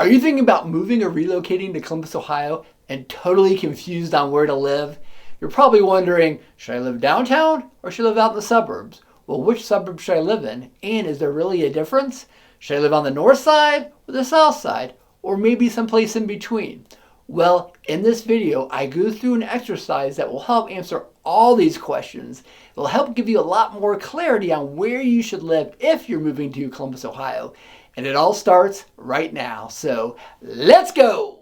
Are you thinking about moving or relocating to Columbus, Ohio and totally confused on where to live? You're probably wondering, should I live downtown or should I live out in the suburbs? Well, which suburb should I live in? And is there really a difference? Should I live on the north side or the south side? Or maybe someplace in between? Well, in this video, I go through an exercise that will help answer all these questions. It will help give you a lot more clarity on where you should live if you're moving to Columbus, Ohio. And it all starts right now. So let's go!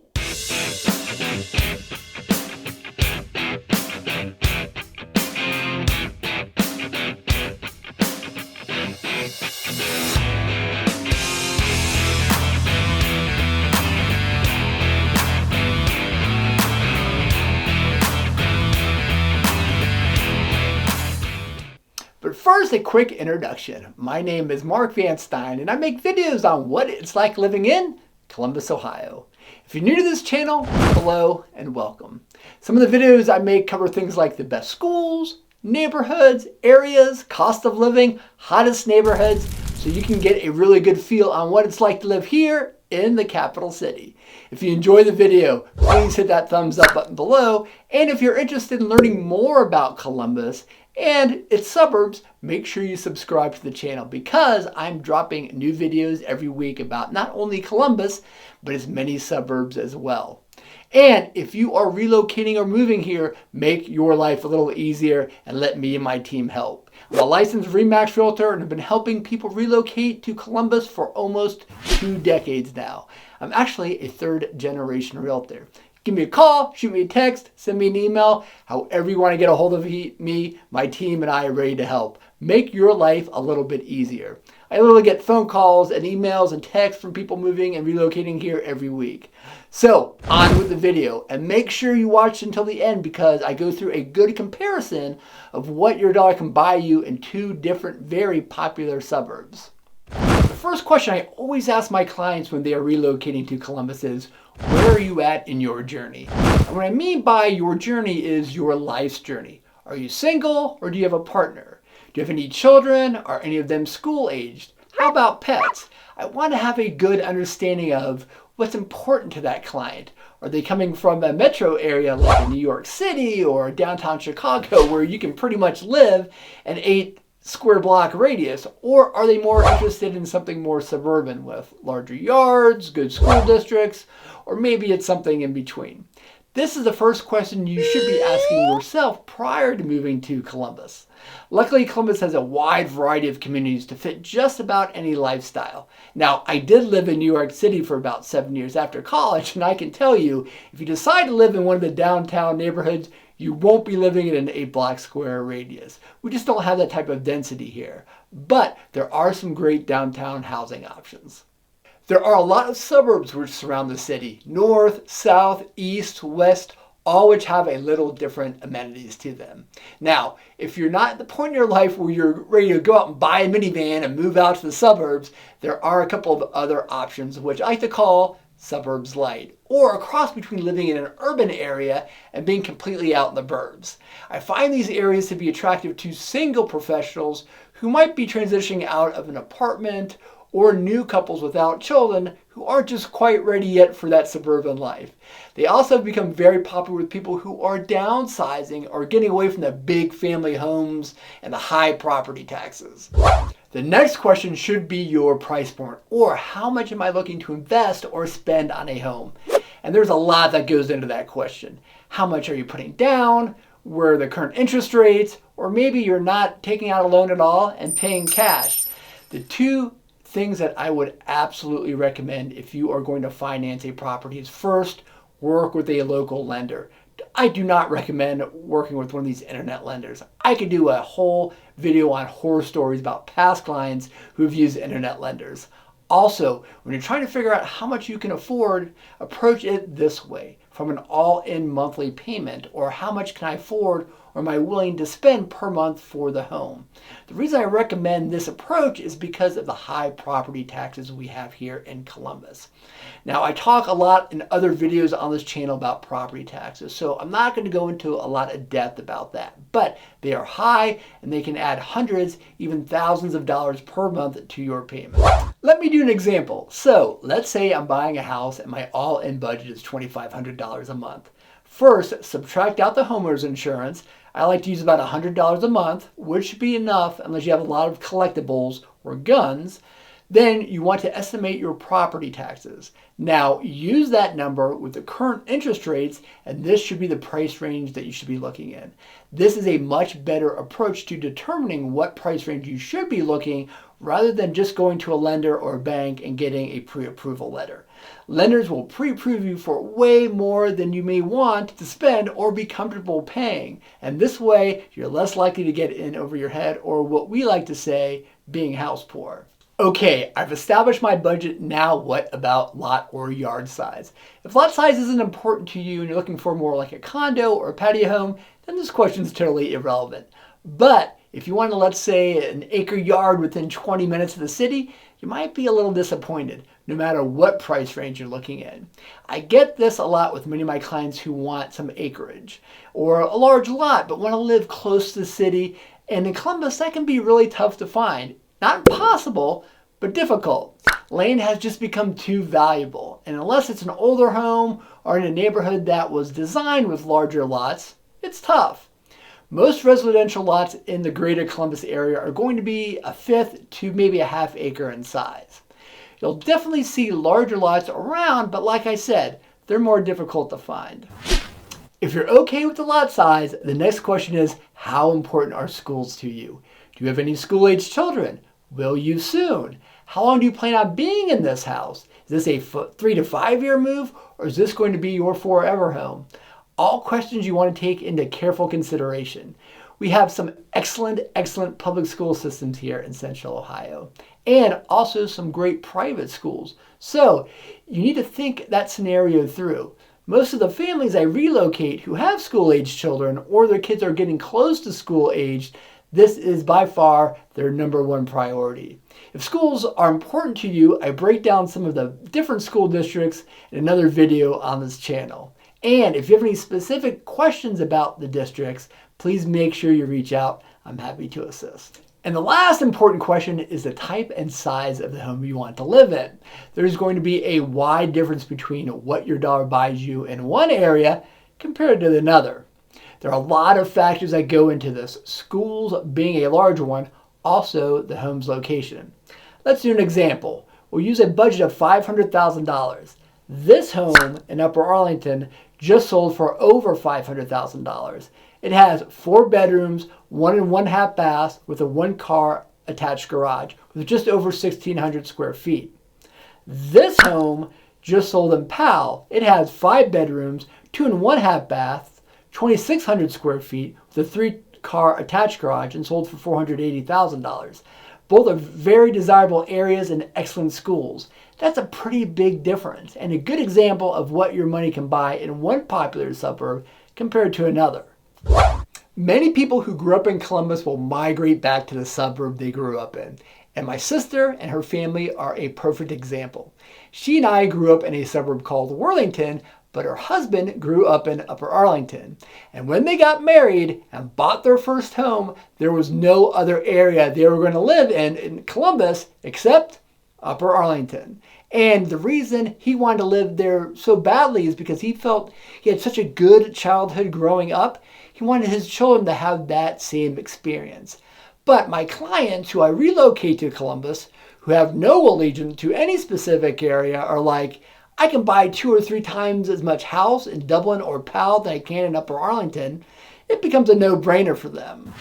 But first, a quick introduction. My name is Mark Van Stein, and I make videos on what it's like living in Columbus, Ohio. If you're new to this channel, hello and welcome. Some of the videos I make cover things like the best schools, neighborhoods, areas, cost of living, hottest neighborhoods, so you can get a really good feel on what it's like to live here in the capital city. If you enjoy the video, please hit that thumbs up button below. And if you're interested in learning more about Columbus and its suburbs, make sure you subscribe to the channel because I'm dropping new videos every week about not only Columbus, but its many suburbs as well. And if you are relocating or moving here, make your life a little easier and let me and my team help. I'm a licensed RE/MAX Realtor and have been helping people relocate to Columbus for almost 2 decades now. I'm actually a 3rd generation realtor. Give me a call, shoot me a text, send me an email, however you want to get a hold of me, my team and I are ready to help. Make your life a little bit easier. I literally get phone calls and emails and texts from people moving and relocating here every week. So, on with the video, and make sure you watch until the end because I go through a good comparison of what your dollar can buy you in 2 different very popular suburbs. The first question I always ask my clients when they are relocating to Columbus is, where are you at in your journey? And what I mean by your journey is your life's journey. Are you single or do you have a partner? Do you have any children? Are any of them school aged? How about pets? I want to have a good understanding of what's important to that client. Are they coming from a metro area like New York City or downtown Chicago where you can pretty much live an 8 square block radius, or are they more interested in something more suburban with larger yards, good school districts, or maybe it's something in between? This is the first question you should be asking yourself prior to moving to Columbus. Luckily, Columbus has a wide variety of communities to fit just about any lifestyle. Now, I did live in New York City for about 7 years after college, and I can tell you, if you decide to live in one of the downtown neighborhoods, you won't be living in an 8-block square radius. We just don't have that type of density here. But there are some great downtown housing options. There are a lot of suburbs which surround the city. North, south, east, west, all which have a little different amenities to them. Now, if you're not at the point in your life where you're ready to go out and buy a minivan and move out to the suburbs, there are a couple of other options which I like to call suburbs light, or a cross between living in an urban area and being completely out in the burbs. I find these areas to be attractive to single professionals who might be transitioning out of an apartment or new couples without children who aren't just quite ready yet for that suburban life. They also have become very popular with people who are downsizing or getting away from the big family homes and the high property taxes. The next question should be your price point, or how much am I looking to invest or spend on a home? And there's a lot that goes into that question. How much are you putting down? Where are the current interest rates? Or maybe you're not taking out a loan at all and paying cash. The 2 things that I would absolutely recommend if you are going to finance a property is, first, work with a local lender. I do not recommend working with one of these internet lenders. I could do a whole video on horror stories about past clients who've used internet lenders. Also, when you're trying to figure out how much you can afford, approach it this way. from an all-in monthly payment, or how much can I afford or am I willing to spend per month for the home. The reason I recommend this approach is because of the high property taxes we have here in Columbus. Now, I talk a lot in other videos on this channel about property taxes, so I'm not going to go into a lot of depth about that, but they are high and they can add hundreds, even thousands of dollars per month to your payment. Let me do an example. So let's say I'm buying a house and my all-in budget is $2,500 a month. First, subtract out the homeowner's insurance. I like to use about $100 a month, which should be enough unless you have a lot of collectibles or guns. Then you want to estimate your property taxes. Now, use that number with the current interest rates, and this should be the price range that you should be looking in. This is a much better approach to determining what price range you should be looking, rather than just going to a lender or a bank and getting a pre-approval letter. Lenders will pre-approve you for way more than you may want to spend or be comfortable paying. And this way, you're less likely to get in over your head, or what we like to say, being house poor. Okay, I've established my budget. Now what about lot or yard size? If lot size isn't important to you and you're looking for more like a condo or a patio home, then this question is totally irrelevant. But if you want to, let's say, an acre yard within 20 minutes of the city, you might be a little disappointed, no matter what price range you're looking at. I get this a lot with many of my clients who want some acreage or a large lot, but want to live close to the city. And in Columbus, that can be really tough to find. Not impossible, but difficult. Land has just become too valuable. And unless it's an older home or in a neighborhood that was designed with larger lots, it's tough. Most residential lots in the greater Columbus area are going to be a fifth to maybe a half acre in size. You'll definitely see larger lots around, but like I said, they're more difficult to find. If you're okay with the lot size, the next question is, how important are schools to you? Do you have any school-aged children? Will you soon? How long do you plan on being in this house? Is this a 3 to 5 year move, or is this going to be your forever home? All questions you want to take into careful consideration. We have some excellent public school systems here in Central Ohio, and also some great private schools. So you need to think that scenario through. Most of the families I relocate who have school-aged children, or their kids are getting close to school-aged, this is by far their number one priority. If schools are important to you, I break down some of the different school districts in another video on this channel. And if you have any specific questions about the districts, please make sure you reach out. I'm happy to assist. And the last important question is the type and size of the home you want to live in. There's going to be a wide difference between what your dollar buys you in one area compared to another. There are a lot of factors that go into this, schools being a large one, also the home's location. Let's do an example. We'll use a budget of $500,000. This home in Upper Arlington just sold for over $500,000. It has 4 bedrooms, 1 and 1/2 baths with a 1-car attached garage with just over 1,600 square feet. This home just sold in Powell. It has 5 bedrooms, 2 and 1/2 baths, 2,600 square feet with a 3-car attached garage, and sold for $480,000. Both are very desirable areas and excellent schools. That's a pretty big difference, and a good example of what your money can buy in one popular suburb compared to another. Many people who grew up in Columbus will migrate back to the suburb they grew up in, and my sister and her family are a perfect example. She and I grew up in a suburb called Worthington, but her husband grew up in Upper Arlington. And when they got married and bought their first home, there was no other area they were going to live in Columbus except Upper Arlington. And the reason he wanted to live there so badly is because he felt he had such a good childhood growing up. He wanted his children to have that same experience. But my clients who I relocate to Columbus, who have no allegiance to any specific area, are like, I can buy 2 or 3 times as much house in Dublin or Powell than I can in Upper Arlington. It becomes a no-brainer for them.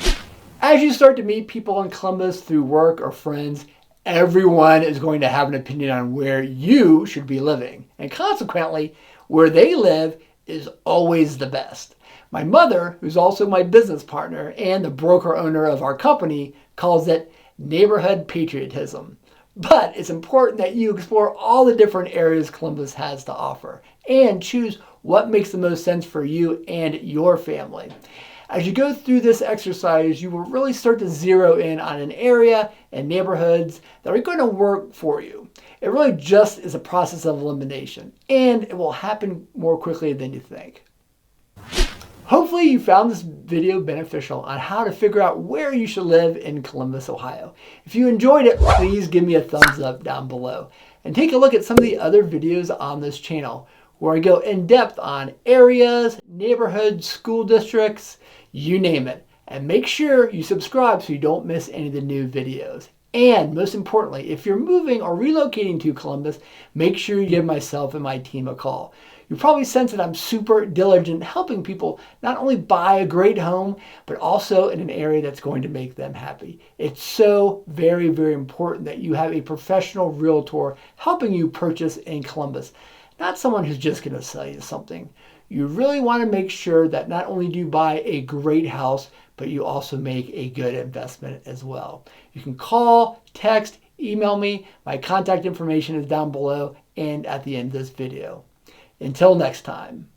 As you start to meet people in Columbus through work or friends, everyone is going to have an opinion on where you should be living. And consequently, where they live is always the best. My mother, who's also my business partner and the broker owner of our company, calls it neighborhood patriotism. But it's important that you explore all the different areas Columbus has to offer and choose what makes the most sense for you and your family. As you go through this exercise, you will really start to zero in on an area and neighborhoods that are going to work for you. It really just is a process of elimination, and it will happen more quickly than you think. Hopefully you found this video beneficial on how to figure out where you should live in Columbus, Ohio. If you enjoyed it, please give me a thumbs up down below. And take a look at some of the other videos on this channel where I go in depth on areas, neighborhoods, school districts, you name it. And make sure you subscribe so you don't miss any of the new videos. And most importantly, if you're moving or relocating to Columbus, make sure you give myself and my team a call. You probably sense that I'm super diligent helping people not only buy a great home, but also in an area that's going to make them happy. It's so very, very important that you have a professional realtor helping you purchase in Columbus, not someone who's just going to sell you something. You really want to make sure that not only do you buy a great house, but you also make a good investment as well. You can call, text, email me. My contact information is down below and at the end of this video. Until next time.